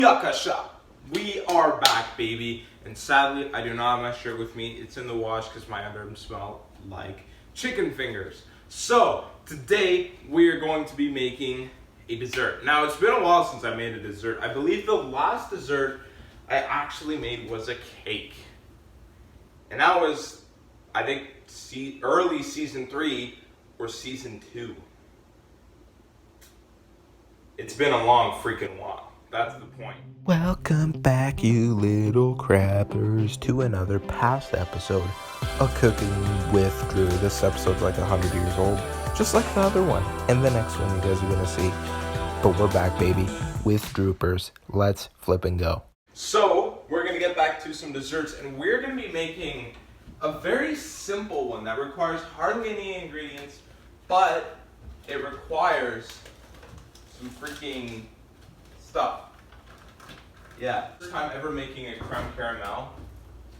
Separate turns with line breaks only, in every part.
Yakasha, we are back, baby. And sadly, I do not have my shirt with me. It's in the wash because my underarms smell like chicken fingers. So today we are going to be making a dessert. Now it's been a while since I made a dessert. I believe the last dessert I actually made was a cake, and that was, I think, early season 3 or season 2. It's been a long freaking while. That's the point.
Welcome back, you little crabbers, to another past episode of Cooking with Drew. This episode's like 100 years old, just like the other one. And the next one you guys are going to see. But we're back, baby, with Droopers. Let's flip and go.
So, we're going to get back to some desserts, and we're going to be making a very simple one that requires hardly any ingredients, but it requires some freaking stuff. Yeah, first time ever making a creme caramel,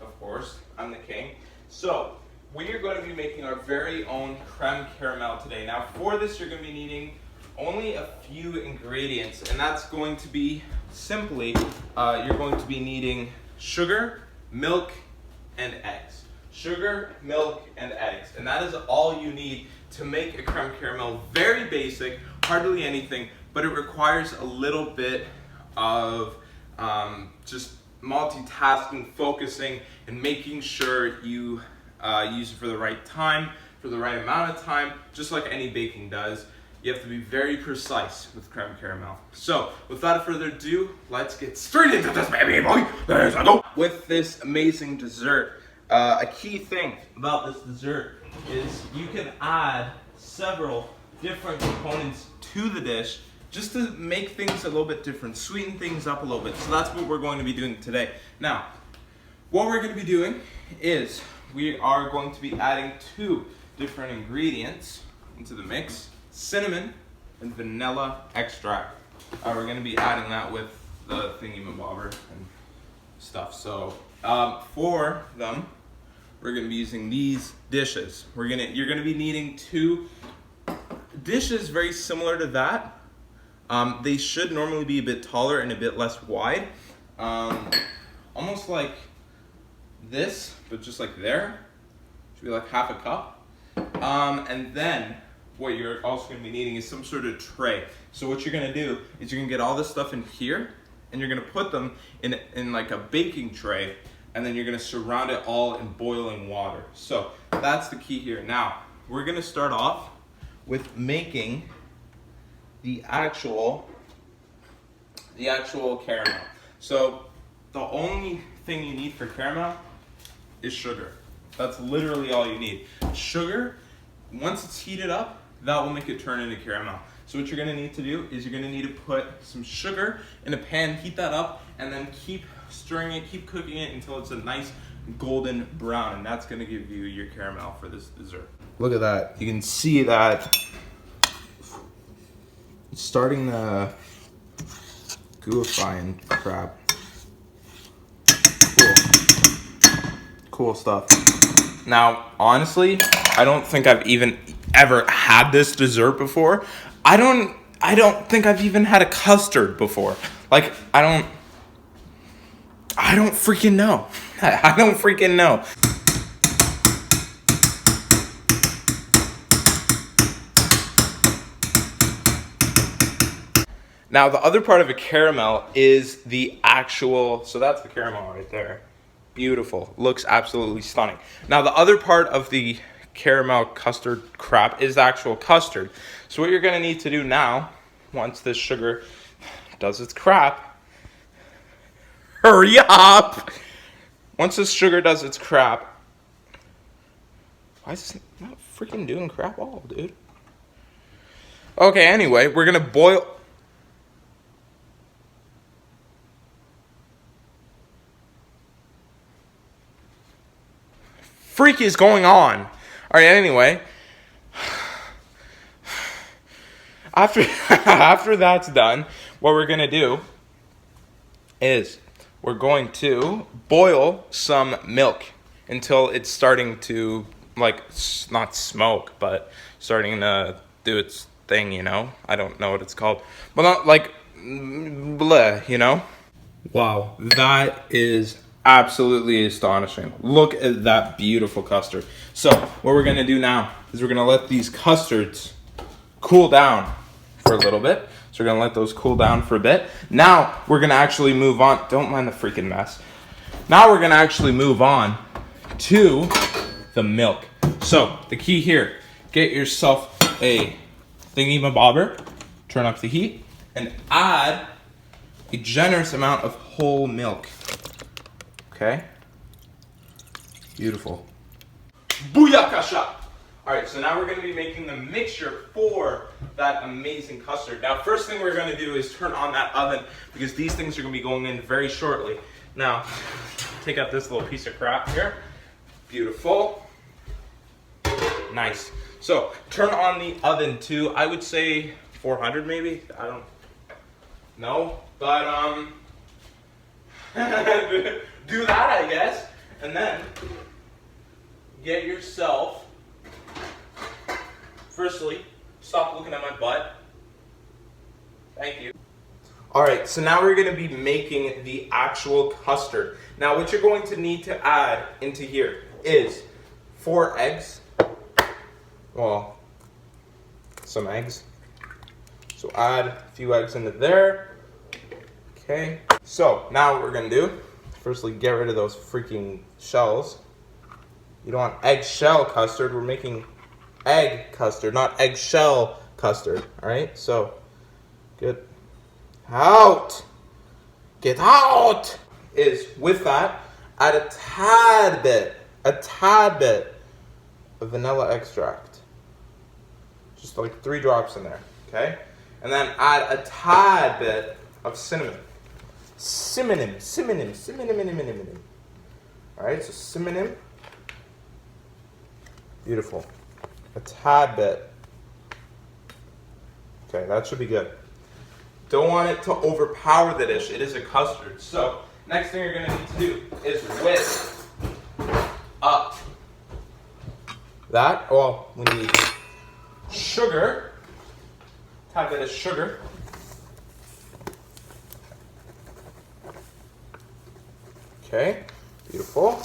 of course, I'm the king. So, we are going to be making our very own creme caramel today. Now, for this, you're going to be needing only a few ingredients, and that's going to be simply, you're going to be needing sugar, milk, and eggs. Sugar, milk, and eggs. And that is all you need to make a creme caramel. Very basic, hardly anything, but it requires a little bit of just multitasking, focusing, and making sure you use it for the right time, for the right amount of time, just like any baking does. You have to be very precise with creme caramel. So, without further ado, let's get straight into this, baby boy. Let's go. With this amazing dessert, a key thing about this dessert is you can add several different components to the dish just to make things a little bit different, sweeten things up a little bit. So that's what we're going to be doing today. Now, what we're going to be doing is we are going to be adding 2 different ingredients into the mix: cinnamon and vanilla extract. We're going to be adding that with the thingy-mabobber and stuff. So for them, we're going to be using these dishes. You're going to be needing 2 dishes very similar to that. They should normally be a bit taller and a bit less wide. Almost like this, but just like there. Should be like half a cup. And then what you're also going to be needing is some sort of tray. So what you're going to do is you're going to get all this stuff in here, and you're going to put them in like a baking tray, and then you're going to surround it all in boiling water. So that's the key here. Now, we're going to start off with making the actual caramel. So the only thing you need for caramel is sugar. That's literally all you need. Sugar, once it's heated up, that will make it turn into caramel. So what you're going to need to do is you're going to need to put some sugar in a pan, heat that up, and then keep stirring it, keep cooking it until it's a nice golden brown, and that's going to give you your caramel for this dessert. Look at that. You can see that it's starting to gooify and crap. Cool stuff. Now, honestly, I don't think I've even ever had this dessert before. I don't think I've even had a custard before. Like, I don't freaking know. I don't freaking know. Now, the other part of a caramel is the actual, so that's the caramel right there. Beautiful. Looks absolutely stunning. Now, the other part of the caramel custard crap is the actual custard. So what you're going to need to do now, once this sugar does its crap, hurry up! Once this sugar does its crap, why is this not freaking doing crap all, dude? Okay, anyway, we're going to boil. Freak is going on? All right, anyway, after that's done, what we're going to do is we're going to boil some milk until it's starting to, like, not smoke, but starting to do its thing, you know? I don't know what it's called. But not like, bleh, you know? Wow, that is absolutely astonishing. Look at that beautiful custard. So what we're gonna do now is we're gonna let these custards cool down for a little bit. So we're gonna let those cool down for a bit. Now we're gonna actually move on. Don't mind the freaking mess. Now we're gonna actually move on to the milk. So the key here, get yourself a thingy-mabobber, turn up the heat, and add a generous amount of whole milk. Okay? Beautiful. Booyakasha! Alright, so now we're going to be making the mixture for that amazing custard. Now, first thing we're going to do is turn on that oven because these things are going to be going in very shortly. Now, take out this little piece of crap here. Beautiful. Nice. So, turn on the oven to, I would say, 400 maybe? I don't know. But, do that, I guess. And then, get yourself, firstly, stop looking at my butt. Thank you. Alright, so now we're going to be making the actual custard. Now, what you're going to need to add into here is 4 eggs. Well, some eggs. So add a few eggs into there. Okay. So now what we're gonna do, firstly get rid of those freaking shells. You don't want eggshell custard, we're making egg custard, not eggshell custard. Alright, so get out. Get out! Is with that, add a tad bit of vanilla extract. Just like 3 drops in there, okay? And then add a tad bit of cinnamon. Cinnamon. Alright, so cinnamon. Beautiful. A tad bit. Okay, that should be good. Don't want it to overpower the dish. It is a custard. So, next thing you're going to need to do is whisk up that. Well, we need sugar, tad bit of sugar. Okay, beautiful.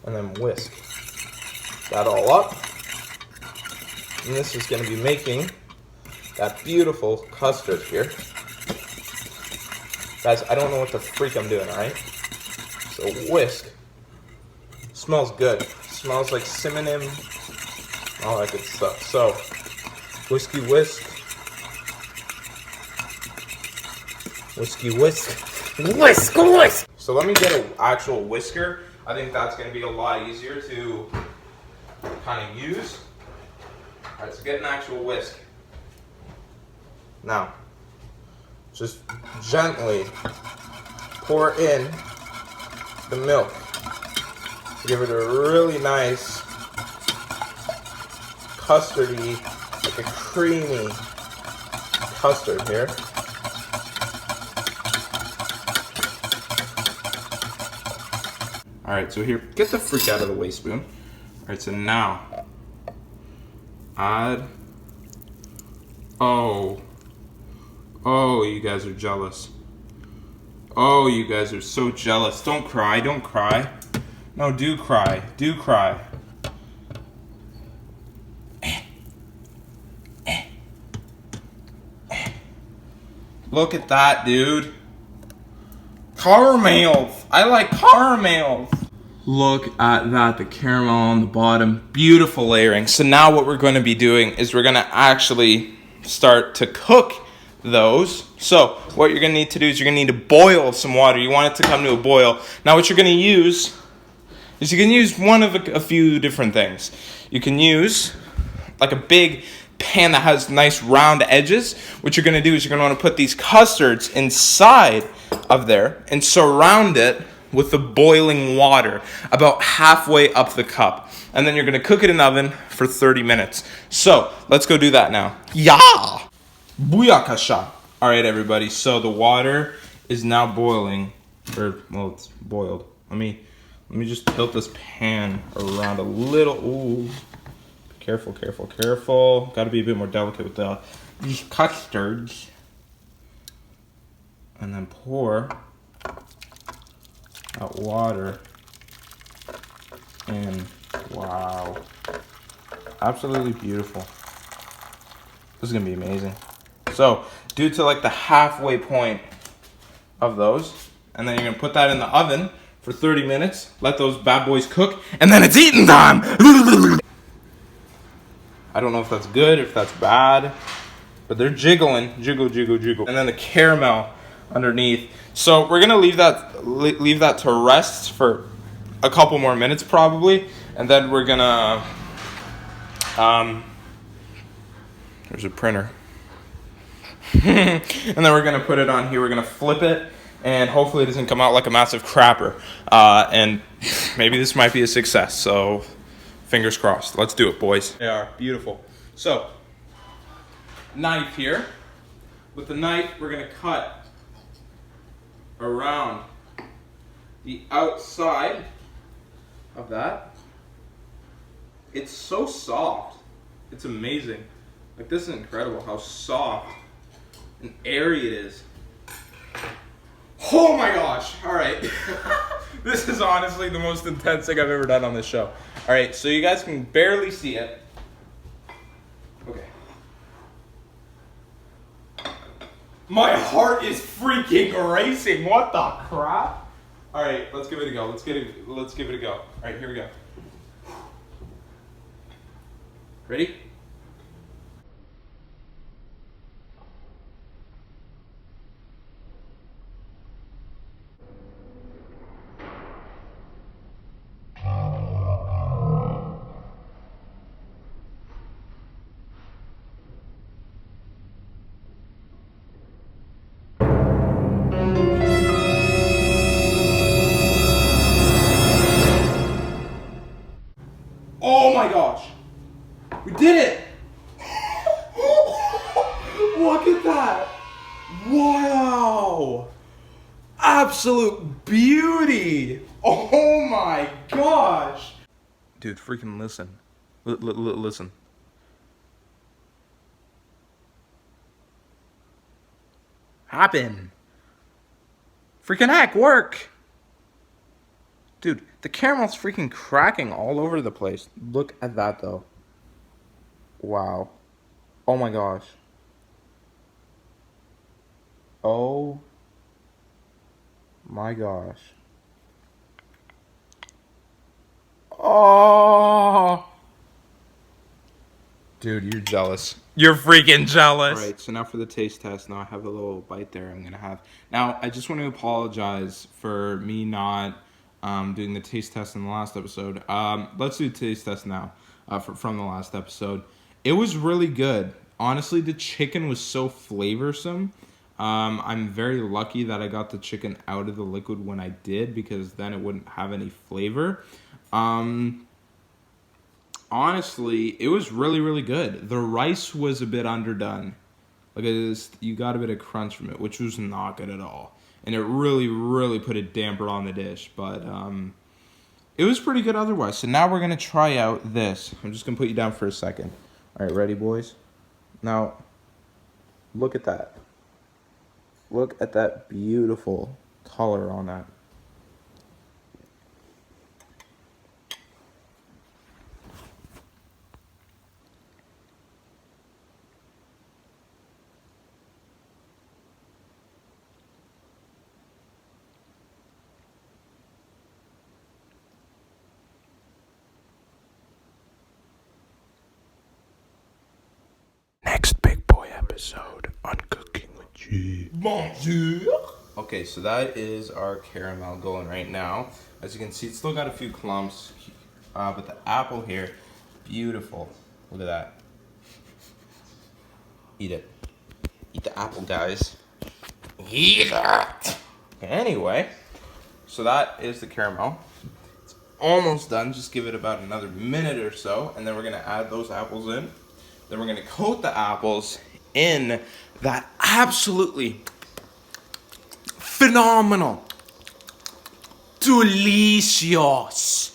And then whisk that all up. And this is going to be making that beautiful custard here. Guys, I don't know what the freak I'm doing, alright? So whisk. Smells good. Smells like cinnamon. All that good stuff. So, whiskey whisk. Whiskey whisk. Whisk, whisk! So let me get an actual whisker. I think that's going to be a lot easier to kind of use. Alright, so get an actual whisk. Now, just gently pour in the milk. Give it a really nice custardy, like a creamy custard here. Alright, so here, get the freak out of the waste spoon. Alright, so now, add, oh, you guys are jealous. Oh, you guys are so jealous. Don't cry, don't cry. No, do cry, do cry. Look at that, dude. Caramels. I like caramels. Look at that, the caramel on the bottom. Beautiful layering. So now what we're going to be doing is we're going to actually start to cook those. So what you're going to need to do is you're going to need to boil some water. You want it to come to a boil. Now what you're going to use is you can use one of a few different things. You can use like a big pan that has nice round edges. What you're going to do is you're going to want to put these custards inside of there and surround it with the boiling water about halfway up the cup. And then you're going to cook it in the oven for 30 minutes. So let's go do that now. Yeah! Booyakasha! Alright everybody, so the water is now boiling. Or, well, it's boiled. Let me just tilt this pan around a little. Ooh. Careful, careful, careful. Got to be a bit more delicate with these custards. And then pour that water in. Wow. Absolutely beautiful. This is gonna be amazing. So, due to like the halfway point of those, and then you're gonna put that in the oven for 30 minutes, let those bad boys cook, and then it's eating time! I don't know if that's good, if that's bad, but they're jiggling, jiggle, jiggle, jiggle. And then the caramel underneath. So we're gonna leave that to rest for a couple more minutes probably, and then we're gonna, there's a printer. And then we're gonna put it on here, we're gonna flip it, and hopefully it doesn't come out like a massive crapper. And maybe this might be a success, so fingers crossed. Let's do it, boys. They are beautiful. So, knife here. With the knife, we're gonna cut around the outside of that. It's so soft. It's amazing. Like, this is incredible how soft and airy it is. Oh my gosh. All right. This is honestly the most intense thing I've ever done on this show. All right, so you guys can barely see it. Okay. My heart is freaking racing. What the crap? All right, let's give it a go. Let's give it a go. All right, here we go. Ready? Oh my gosh. We did it. Look at that. Wow. Absolute beauty. Oh my gosh. Dude, freaking listen. Listen. Happen. Freaking heck, work. Dude, the caramel's freaking cracking all over the place. Look at that, though. Wow. Oh my gosh. Oh my gosh. Oh. Dude, you're jealous. You're freaking jealous. All right, so now for the taste test. Now I have a little bite there I'm going to have. Now, I just want to apologize for me not doing the taste test in the last episode. Let's do the taste test now from the last episode. It was really good. Honestly, the chicken was so flavorsome. I'm very lucky that I got the chicken out of the liquid when I did, because then it wouldn't have any flavor. Honestly, it was really, really good. The rice was a bit underdone. Like, you got a bit of crunch from it, which was not good at all. And it really, really put a damper on the dish. But it was pretty good otherwise. So now we're going to try out this. I'm just going to put you down for a second. All right, ready, boys? Now, look at that. Look at that beautiful color on that. Next big boy episode on Cooking with G. Bonjour. Okay, so that is our caramel going right now. As you can see, it's still got a few clumps, but the apple here, beautiful. Look at that. Eat it. Eat the apple, guys. Eat it. Anyway, so that is the caramel. It's almost done. Just give it about another minute or so, and then we're gonna add those apples in. Then we're going to coat the apples in that absolutely phenomenal, delicious